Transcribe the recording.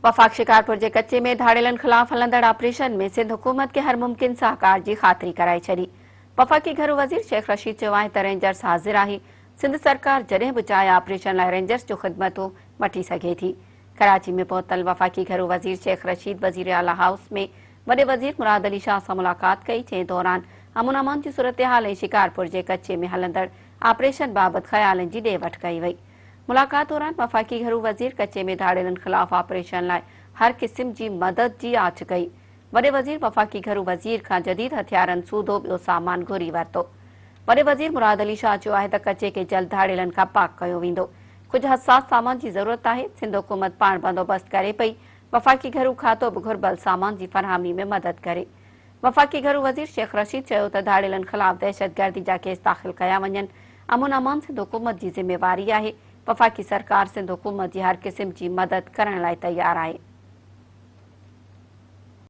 वफाक शिकारपुर के कच्चे में धाड़ेलन खिलाफ हलंदड़ ऑपरेशन में सिंध हुकूमत के हर मुमकिन सहकार की खातरी कराई छड़ी। वफाकी घर वजीर शेख रशीद चयो आहे त रेंजर्स हाजिर आहे। सिंध सरकार जॾहिं बि चाहे ऑपरेशन लाइ रेंजर्स जो ख़िदमतूं वठी सघे थी। कराची में पहुतल वफाकी घर वजीर शेख रशीद वजीर आला हाउस में वॾे वजीर मुराद अली शाह सां मुलाक़ात कई, जंहिं दौरान अमन अमान जी सूरत हाल ऐं शिकारपुर के कच्चे में हलंदड़ ऑपरेशन बाबत ख़यालनि जी ॾे वठ कई वई। मुलाकात दौरान वफाकी घरू वजीर कच्चे में धाड़ेलन खिलाफ ऑपरेशन लाइ हर किस्म की मदद की आछ कई। वॾे वजीर वफाकी घरू वजीर खां जदीद हथियारन सूदो ॿियो सामान घुरी वरितो। वॾे वजीर मुराद अली शाह चयो आहे त कच्चे के जल्द धाड़ेलन खां पाक कयो वेंदो। कुछ हसास सामान की ज़रूरत है, सिंध हुकूमत पाण बंदोबस्त करे पई। वफाकी घरू खातो भी घुरबल सामान की फरहमी में मदद करे। वफाकी घरू वजीर शेख रशीद चयो त धाड़ेलन खिलाफ दहशतगर्दी जा केस दाख़िल कया वञनि। अमन अमान सिंध हुकूमत की जिम्मेवारी है। वफाकी सरकार सिंध हुकूमत की हर किस्म की मदद करण लाइ तैयार है।